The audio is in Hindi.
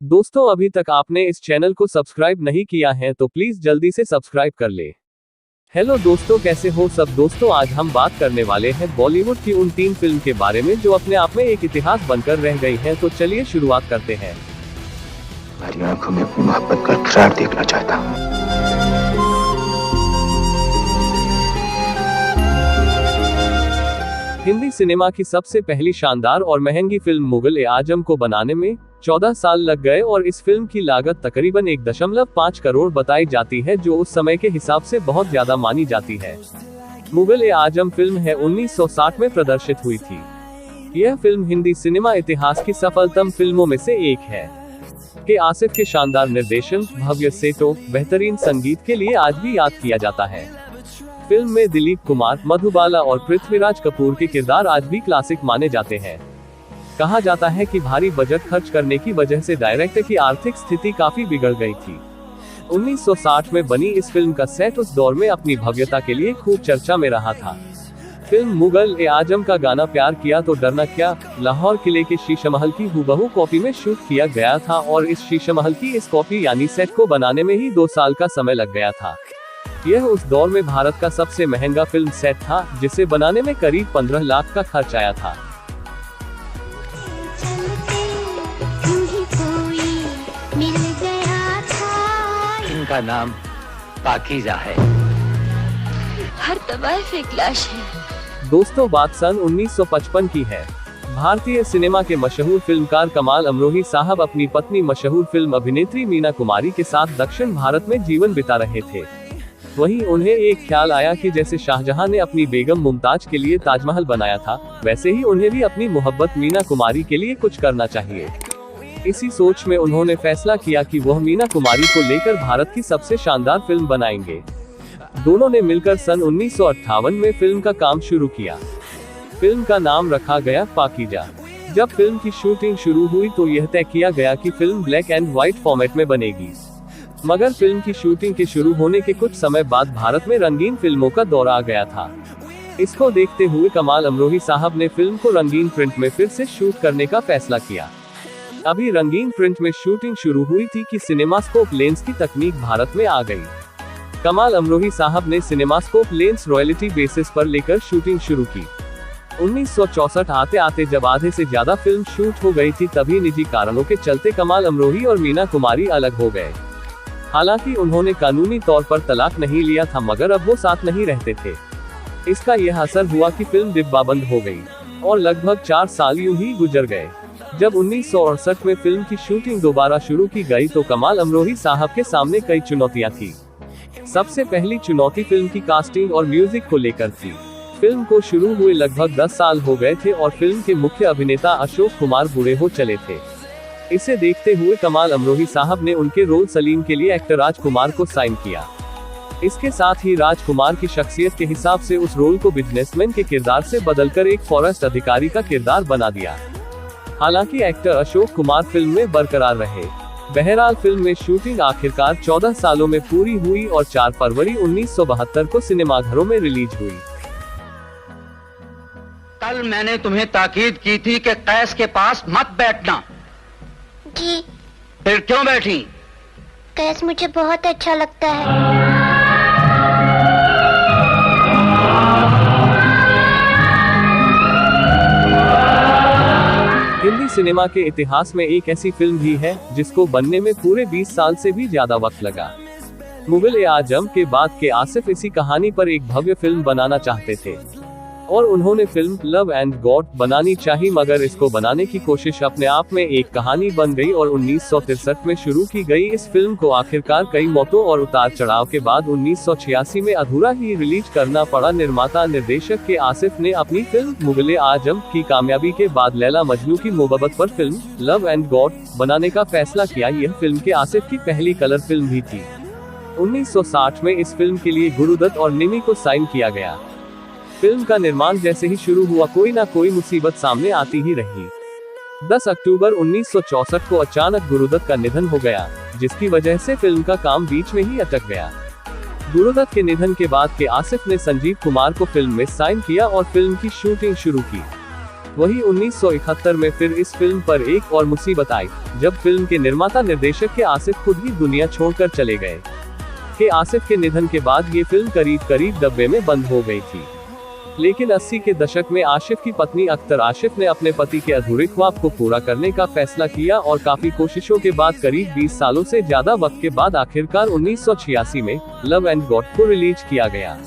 दोस्तों, अभी तक आपने इस चैनल को सब्सक्राइब नहीं किया है तो प्लीज जल्दी से सब्सक्राइब कर ले। हेलो दोस्तों, कैसे हो सब दोस्तों। आज हम बात करने वाले हैं बॉलीवुड की उन 3 फिल्म के बारे में जो अपने आप में एक इतिहास बनकर रह गई हैं। तो चलिए शुरुआत करते हैं। तुम्हारी आंखों में अपनी मोहब्बत का इकरार देखना चाहता हूँ। हिंदी सिनेमा की सबसे पहली शानदार और महंगी फिल्म मुगल-ए-आजम को बनाने में 14 साल लग गए और इस फिल्म की लागत तकरीबन 1.5 करोड़ बताई जाती है, जो उस समय के हिसाब से बहुत ज्यादा मानी जाती है। मुगल-ए-आजम फिल्म है 1960 में प्रदर्शित हुई थी। यह फिल्म हिंदी सिनेमा इतिहास की सफलतम फिल्मों में से एक है। के आसिफ के शानदार निर्देशन, भव्य सेटों, बेहतरीन संगीत के लिए आज भी याद किया जाता है। फिल्म में दिलीप कुमार, मधुबाला और पृथ्वीराज कपूर के किरदार आज भी क्लासिक माने जाते हैं। कहा जाता है कि भारी बजट खर्च करने की वजह से डायरेक्टर की आर्थिक स्थिति काफी बिगड़ गई थी। 1960 में बनी इस फिल्म का सेट उस दौर में अपनी भव्यता के लिए खूब चर्चा में रहा था। फिल्म मुगल-ए-आजम का गाना प्यार किया तो डरना क्या लाहौर किले के शीशमहल की हूबहू कॉपी में शूट किया गया था और इस शीशमहल की इस कॉपी यानी सेट को बनाने में ही 2 साल का समय लग गया था। यह उस दौर में भारत का सबसे महंगा फिल्म सेट था, जिसे बनाने में करीब 15 लाख का खर्च आया था। इनका नाम पाकीज़ा है। हर तवाइफ एक लाश है। दोस्तों, बात सन 1955 की है। भारतीय सिनेमा के मशहूर फिल्मकार कमाल अमरोही साहब अपनी पत्नी मशहूर फिल्म अभिनेत्री मीना कुमारी के साथ दक्षिण भारत में जीवन बिता रहे थे। वहीं उन्हें एक ख्याल आया कि जैसे शाहजहां ने अपनी बेगम मुमताज के लिए ताजमहल बनाया था, वैसे ही उन्हें भी अपनी मोहब्बत मीना कुमारी के लिए कुछ करना चाहिए। इसी सोच में उन्होंने फैसला किया कि वह मीना कुमारी को लेकर भारत की सबसे शानदार फिल्म बनाएंगे। दोनों ने मिलकर सन 1958 में फिल्म का काम शुरू किया। फिल्म का नाम रखा गया पाकीज़ा। जब फिल्म की शूटिंग शुरू हुई तो यह तय किया गया कि film black and white format में बनेगी, मगर फिल्म की शूटिंग के शुरू होने के कुछ समय बाद भारत में रंगीन फिल्मों का दौर आ गया था। इसको देखते हुए कमाल अमरोही साहब ने फिल्म को रंगीन प्रिंट में फिर से शूट करने का फैसला किया। अभी रंगीन प्रिंट में शूटिंग शुरू हुई थी कि सिनेमास्कोप लेंस की तकनीक भारत में आ गई। कमाल अमरोही साहब ने सिनेमास्कोप लेंस रॉयल्टी बेसिस पर लेकर शूटिंग शुरू की। 1964 आते आते जब आधे से ज्यादा फिल्म शूट हो गई थी, तभी निजी कारणों के चलते कमाल अमरोही और मीना कुमारी अलग हो गए। हालांकि उन्होंने कानूनी तौर पर तलाक नहीं लिया था, मगर अब वो साथ नहीं रहते थे। इसका यह असर हुआ कि फिल्म डिब्बाबंद हो गई और लगभग 4 साल यूं ही गुजर गए। जब 1968 में फिल्म की शूटिंग दोबारा शुरू की गई तो कमाल अमरोही साहब के सामने कई चुनौतियां थी। सबसे पहली चुनौती फिल्म की कास्टिंग और म्यूजिक को लेकर थी। फिल्म को शुरू हुए लगभग 10 साल हो गए थे और फिल्म के मुख्य अभिनेता अशोक कुमार बूढ़े हो चले थे। इसे देखते हुए कमाल अमरोही साहब ने उनके रोल सलीम के लिए एक्टर राजकुमार को साइन किया। इसके साथ ही राजकुमार की शख्सियत के हिसाब से उस रोल को बिजनेसमैन के किरदार से बदलकर एक फॉरेस्ट अधिकारी का किरदार बना दिया। हालांकि एक्टर अशोक कुमार फिल्म में बरकरार रहे। बहरहाल फिल्म में शूटिंग आखिरकार 14 सालों में पूरी हुई और 4 फरवरी 1972 को सिनेमाघरों में रिलीज हुई। कल मैंने तुम्हें ताकीद की थी कि कैस के पास मत बैठना। जी। फिर क्यों बैठी? कैस मुझे बहुत अच्छा लगता है। हिंदी सिनेमा के इतिहास में एक ऐसी फिल्म भी है जिसको बनने में पूरे 20 साल से भी ज्यादा वक्त लगा। मुगल-ए-आजम के बाद के आसिफ इसी कहानी पर एक भव्य फिल्म बनाना चाहते थे और उन्होंने फिल्म लव एंड गॉड बनानी चाही, मगर इसको बनाने की कोशिश अपने आप में एक कहानी बन गई और 1963 में शुरू की गई इस फिल्म को आखिरकार कई मौतों और उतार चढ़ाव के बाद 1986 में अधूरा ही रिलीज करना पड़ा। निर्माता निर्देशक के आसिफ ने अपनी फिल्म मुगल-ए-आजम की कामयाबी के बाद लैला मजनू की मोहब्बत पर फिल्म लव एंड गॉड बनाने का फैसला किया। यह फिल्म के आसिफ की पहली कलर फिल्म भी थी। 1960 में इस फिल्म के लिए गुरुदत्त और निमी को साइन किया गया। फिल्म का निर्माण जैसे ही शुरू हुआ, कोई ना कोई मुसीबत सामने आती ही रही। 10 अक्टूबर 1964 को अचानक गुरुदत्त का निधन हो गया, जिसकी वजह से फिल्म का काम बीच में ही अटक गया। गुरुदत्त के निधन के बाद के आसिफ ने संजीव कुमार को फिल्म में साइन किया और फिल्म की शूटिंग शुरू की। वहीं 1971 में फिर इस फिल्म पर एक और मुसीबत आई, जब फिल्म के निर्माता निर्देशक के आसिफ खुद ही दुनिया छोड़कर चले गए। के आसिफ के निधन के बाद ये फिल्म करीब डब्बे में बंद हो गई थी। लेकिन 80 के दशक में आसिफ की पत्नी अख्तर आसिफ ने अपने पति के अधूरे ख्वाब को पूरा करने का फैसला किया और काफी कोशिशों के बाद करीब 20 सालों से ज्यादा वक्त के बाद आखिरकार 1986 में लव एंड गॉड को रिलीज किया गया।